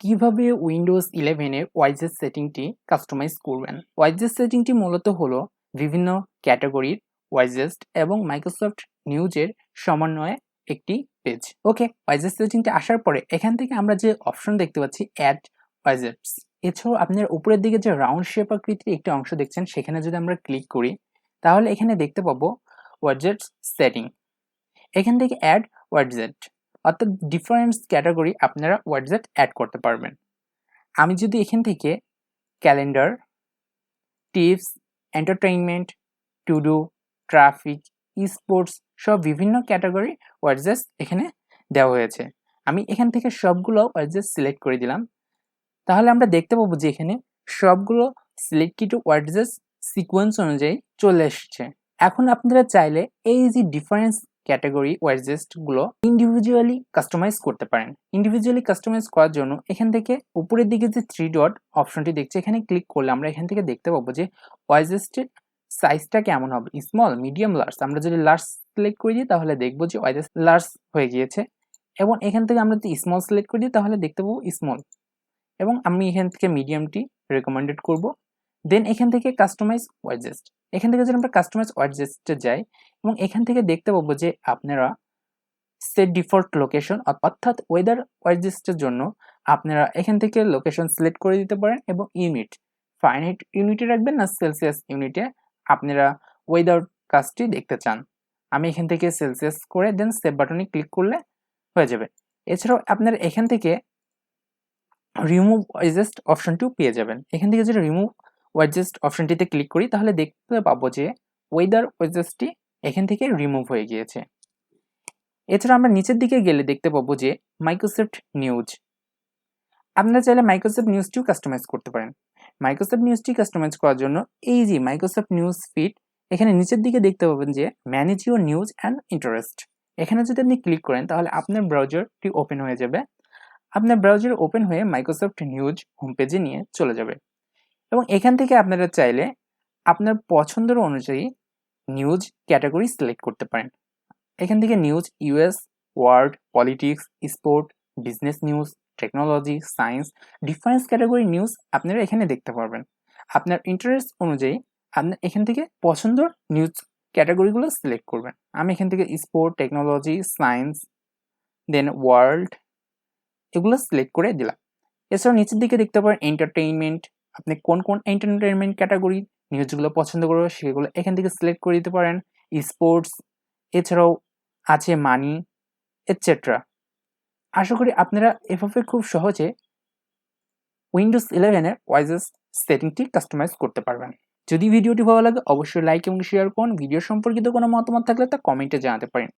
কিভাবে উইন্ডোজ 11 এর wages সেটিংটি customise করবেন। ওয়াইজেস সেটিংটি মূলত হলো বিভিন্ন ক্যাটাগরির ওয়াইজেস এবং মাইক্রোসফট নিউজের সমন্বয়ে একটি পেজ। ওকে, ওয়াইজেস সেটিংটি আসার পরে এখান থেকে আমরা যে অপশন দেখতে পাচ্ছি অ্যাড ওয়াইজেস, এছাড়াও আপনার উপরের দিকে যে রাউন্ড শেপ আকৃতির একটি অংশ দেখছেন সেখানে যদি আমরা ক্লিক করি তাহলে এখানে দেখতে পাবো ওয়াইজেস সেটিং। এখান থেকে অ্যাড ওয়াইজেট অর্থাৎ ডিফারেন্ট ক্যাটাগরি আপনারা ওয়াইজেট অ্যাড করতে পারবেন। আমি যদি এখান থেকে calendar, tips, entertainment, to do, traffic, sports সব বিভিন্ন ক্যাটাগরি ওয়াইজেস এখানে দেওয়া হয়েছে। আমি এখান থেকে সবগুলো ওয়াইজেস সিলেক্ট করে দিলাম। তাহলে আমরা দেখতে পাবো যে এখানে সবগুলো সিলেক্টেড ওয়াইজেস সিকোয়েন্স অনুযায়ী চলে এসেছে। এখন আপনারা চাইলে এই যে ডিফারেন্স ক্যাটাগরি ওয়াইজেসগুলো ইন্ডিভিজুয়ালি কাস্টমাইজ করতে পারেন। ইন্ডিভিজুয়ালি কাস্টমাইজ করার জন্য এখান থেকে উপরের দিকে যে 3 ডট অপশনটি দেখছি এখানে ক্লিক করলে আমরা এখান থেকে দেখতে পাবো যে ওয়াইজেসটির সাইজটা কেমন হবে, স্মল, মিডিয়াম, লার্জ। আমরা যদি লার্জ সিলেক্ট করে দিই তাহলে দেখবো যে ওয়াইজেস লার্জ হয়ে গিয়েছে, এবং এখান থেকে আমরা যদি স্মল সিলেক্ট করে দিই তাহলে দেখতে পাবো স্মল, এবং আমি এখান থেকে মিডিয়ামটি রেকমেন্ডেড করব। দেন এখান থেকে কাস্টমাইজ ওয়াইজেস, এখান থেকে যদি আমরা কাস্টমাইজ ওয়াইজেসে যাই এবং এখান থেকে দেখতে পাবো যে আপনারা সেট ডিফল্ট লোকেশন অর্থাৎ ওয়েদার ওয়াইজেসের জন্য আপনারা এখান থেকে লোকেশন সিলেক্ট করে দিতে পারেন, এবং ইউনিট ফারেনহাইট ইউনিটে রাখবেন না সেলসিয়াস ইউনিটে আপনারা ওয়েদার কাজটি দেখতে চান। আমি এখান থেকে সেলসিয়াস করে দেন সেভ বাটনে ক্লিক করলে হয়ে যাবে। এছাড়াও আপনারা এখান থেকে রিমুভ ওয়াইজেস্ট অপশনটিও পেয়ে যাবেন। এখান থেকে যদি রিমুভ ওয়াইজেস্ট অপশনটিতে ক্লিক করি তাহলে দেখতে পাবো যে ওয়েদার ওয়াইজেসটি এখান থেকে রিমুভ হয়ে গিয়েছে। এছাড়া আমরা নিচের দিকে গেলে দেখতে পাবো যে মাইক্রোসফট নিউজ, আপনারা চাইলে মাইক্রোসফট নিউজটিও কাস্টমাইজ করতে পারেন। মাইক্রোসফট নিউজটি কাস্টমাইজ করার জন্য এই যে মাইক্রোসফট নিউজ ফিড এখানে নিচের দিকে দেখতে পাবেন যে manage your news and interest. এখানে যদি আপনি ক্লিক করেন তাহলে আপনার ব্রাউজারটি ওপেন হয়ে যাবে। আপনার ব্রাউজার ওপেন হয়ে মাইক্রোসফট নিউজ হোম পেজে নিয়ে চলে যাবে, এবং এখান থেকে আপনারা চাইলে আপনার পছন্দের অনুযায়ী নিউজ ক্যাটাগরি সিলেক্ট করতে পারেন। এখান থেকে news, US, world, politics, sport, business news, technology, science, difference category news আপনারা এখানে দেখতে পারবেন। আপনার ইন্টারেস্ট অনুযায়ী আপনার এখান থেকে পছন্দের নিউজ ক্যাটাগরিগুলো সিলেক্ট করবেন। আমি এখান থেকে স্পোর্ট, টেকনোলজি, সায়েন্স, দেন ওয়ার্ল্ড এগুলো সিলেক্ট করে দিলাম। এছাড়াও নিচের দিকে দেখতে পারেন এন্টারটেইনমেন্ট, আপনি কোন কোন এন্টারটেইনমেন্ট ক্যাটাগরি নিউজগুলো পছন্দ করবে সেগুলো এখান থেকে সিলেক্ট করে দিতে পারেন। স্পোর্টস, এছাড়াও আছে মানি, এটসেট্রা। আশা করি আপনারা এভাবে খুব সহজে উইন্ডোজ 11 এর ওয়াইজেস সেটিংটি কাস্টমাইজ করতে পারবেন। যদি ভিডিওটি ভালো লাগে অবশ্যই লাইক এবং শেয়ার করুন। ভিডিও সম্পর্কিত কোনো মতামত থাকলে তা কমেন্টে জানাতে পারেন।